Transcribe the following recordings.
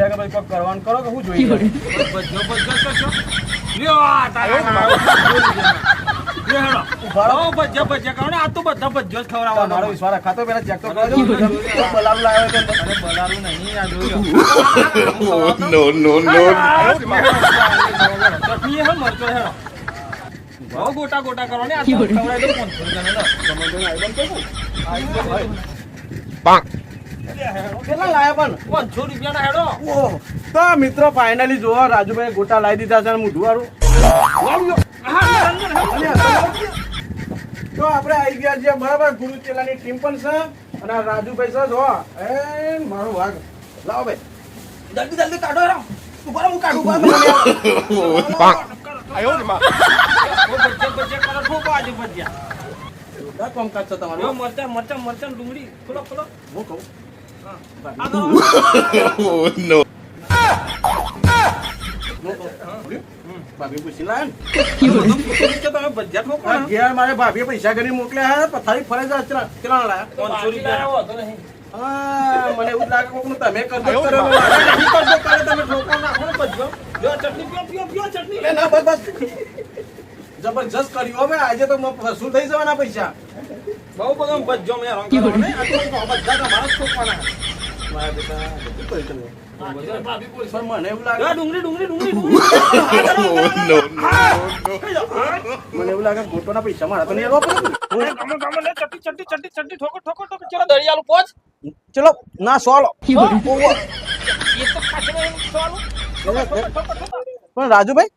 યાર કે ભાઈ કોઈ કરવાનું કરો કે હું જોઈએ બજો કરશો લ્યો આ તારા બજો કરો ને આ તો બધા બજો જ ખવડાવવાનો મારો વિશ્વાસ ખાતો પેલા ચેક તો કરજો બલાલું લાવ્યો તો અરે બલારું નહીં આ જોયો no. ચટણી હે મરચો હેરો બહુ ગોટા ગોટા કરો ને આ તો ખવડાવી દો 500 કેટલા લાયા પણ 500 રૂપિયાના હેડો ઓહ તો મિત્રો ફાઇનલી જોવા રાજુભાઈ ગોટા લાવી દીધા છે અને હું ધુવારું તો આપણે આવી ગયા છીએ બરાબર ગુરુ ચેલાની ટીમ પણ છે અને આ રાજુભાઈ છે જો એ મારો વાઘ લાવો ભાઈ જલ્દી કાઢો રા ઉપર હું કાઢું આયો ને માં બજે કરો ઠોકો આજે બજ્યા કા કામ કાચ છે તમારું યો મરચા ડુંગળી ખોલો હું કહું no. ભાભી પૂછી લાય ને તમે બજ્યા ઠોકો આ ઘેર મારે ભાભીએ પૈસા કરી મોકલ્યા હે પથારી ફરે છે કેટલા લાયા 500 રૂપિયા હા મને એવું લાગે કોકનું તમે કરજો નહીં કરજો કરે તમે ઠોકો નાખો ને બજ્યો યો ચટણી પીઓ ચટણી ના બસ જબરજસ્ત કર્યું હવે આજે તો વસૂલ થઈ જવાના પૈસા બહુ બધો બજ્જો મેં રંગ કરો ને આ તો બધા તમારા જ ઠોકવાના મારા બેટા શું કરી તમે પણ મને એવું લાગે યો ડુંગળી No. મને એવું લાગે ગોટોના પૈસા મારા તો નહીં આલવા પડે ગમે ને ચટણી ઠોકો ચલો દરિયાલું પોચ ચલો ના સોલો એ તો ખાટે ચાલો પણ રાજુભાઈ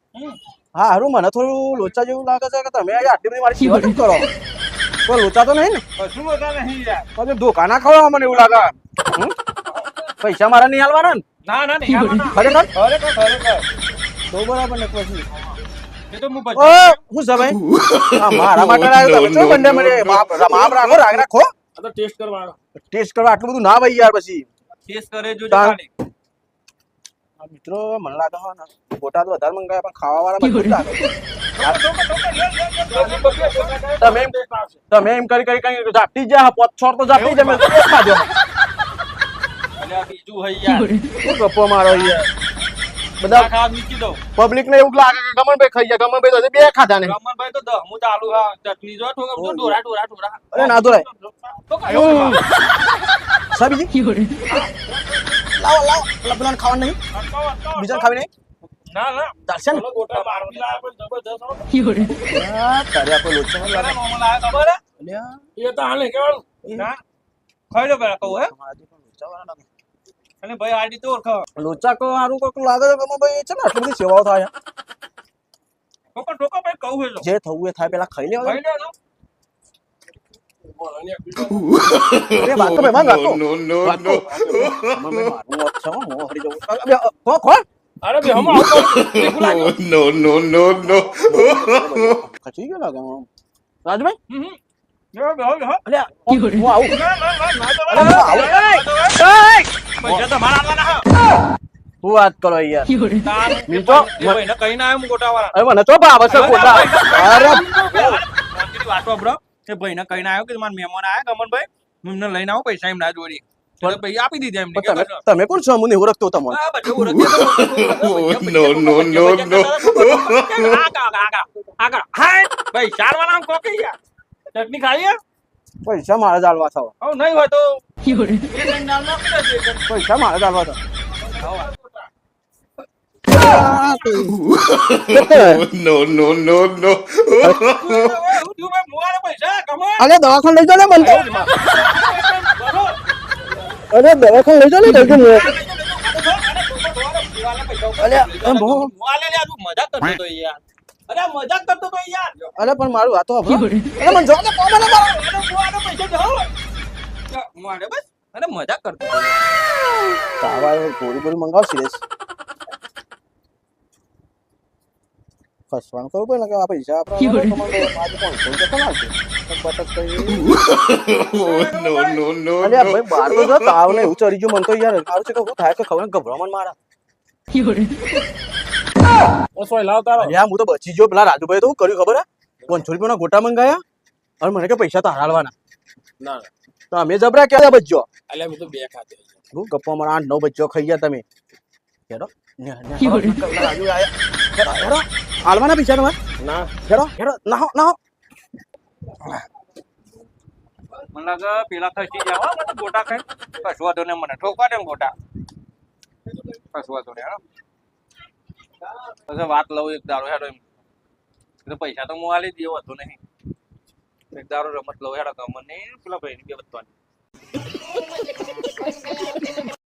હા હારું મને થોડું લોચા જેવું લાગે છે કે તમે આજે આટલી બધી મારી સેવા કેમ કરો કોઈ લોચા તો નહીં ને કશું બધા નહીં યાર પછી ધોકા ના ખાવા મને એવું લાગે પૈસા મારા નહીં આલવાના ને ના નહીં ખરેખર ખરેખર તો બરાબર ને પછી એ તો હું ઓ હું છે ભાઈ આ મારા માટે આવ્યો તમે ચો બંને મને માપ રાખો રાગ રાખો આ તો ટેસ્ટ કરવાનો ટેસ્ટ કરવા આટલું બધું ના ભાઈ યાર પછી ટેસ્ટ કરે જો તાન. ખાલી આ મિત્રો મને લાગે હો ને ગોટા તો વધારે મંગાયા પણ ખાવા વાળા મજબૂત લાગે તમે એમ કરી ઝાપટી જા પોત છોડ તો ઝાપટી જમે ખાજો એટલે આ બીજું હઈ યાર શું ગપ્પો મારો યાર બધા ખાવા મૂકી દો પબ્લિક ને એવું લાગે કે ગમનભાઈ ખાઈ ગયા ગમનભાઈ તો બે ખાધા ને રમણભાઈ તો 10 હું ચાલુ હા ચટણી જો ઠોકો ડોરા અરે ના દોરાય તો કયો સાબીજી લાવો પેલા ખાવા નહીં બીજા ખાવી નહીં ના ચાલશે ને ગોટા મારવી લાયા પણ જબરદસ્ત તારે આપણે લોચા માં અરે મોમો લાયા ખબર હે એ તો હાલે કેવાનું ના ખાઈ લો પેલા કહું હે અને ભાઈ આડી તો ઓળખો લોચા કો હારું કોક લાગે છે ગમનભાઈ છે ને આટલી બધી સેવાઓ થાય ઠોકો ભાઈ કહું હે જે થવું એ થાય પેલા ખાઈ લેવા ખાઈ લો ને અરે વાતો ભાઈ માર વાતો No. મમ્મી મારું વાત છે હું હરી જવું કોણ અરે બે હમ આવતો દેખું લાગ્યો No. ખચી ગયો લાગે રાજભાઈ બે અલ્યા હું આવું ના પૈસા તો મારા આલવાના હું વાત કરો યાર હા મીઠો ભાઈ ને કઈ ના આવ્યો ગોટા વાળા અરે મને તો ભાવે છે ગોટા અરે વાતો બ્રો એ ભાઈ ને કઈ ના આવ્યો કે મારા મહેમાન આયા ગમનભાઈ હું એમને લઈને આવું પૈસા એમ ના જોડી તો ભાઈ આપી દીધા એમને તમે કોણ છો મને ઓળખતો તમને આ બધું ઓળખે No. આગળ હાય ભાઈ ચાર વાળા કોકી યાર ચટણી ખાઈએ પૈસા મારા જાળવા થવા હવે નહીં હોય તો એ લઈને નામ નાખી દેજે પૈસા મારા જાળવા થવા No. અરે દવાખાને લઈ જાઓ ને મને અરે દવાખાને લઈ જાઓ ને જલ્દી મને મજાક કરતો તો યાર અરે પણ મારું વાતો અરે મને જો ને કોમ મને મારે બસ અરે મજાક કરતો તાવા ગોળી મંગાવ સિરિયસ ફસવાનું કરવું પડે ને કે આ પૈસા આપણે આજે 500 રૂપિયા આવશે બટક કરી No. અલ્યા ભાઈ બાર તો તાવ ને એવું ચડી ગયું મને તો યાર મારું છે કે હું થાય કે ખબર ગભરામણ મારા ઓ સોય લાવ તારો અલ્યા હું તો બચી ગયો પેલા રાજુભાઈ તો શું કર્યું ખબર હે 500 રૂપિયાના ગોટા મંગાયા અને મને કે પૈસા તારા આલવાના ના તો અમે જબરા ક્યાં બચ્યો અલ્યા હું તો બે ખાતે હું ગપ્પા મારા 8-9 બચ્ચો ખાઈ ગયા તમે હેડો રાજુ આયા હેડો હેડો હાલવાના પૈસા તમારે ના હેડો હેડો નાહો નાહો મને લાગે પેલા ખસી જાવ મને તો ગોટા ખાય કશું વાંધો નહીં મને ઠોકવા દે ને ગોટા કશું વાંધો નહીં હેડો પછી વાત લઉં એક દારો હેડો એમ એટલે પૈસા તો હું આલી દેવો હતો નહીં એક દારો રમત લઉં હેડો ગમન નહીં પેલા ભાઈ ની બે બત્વાની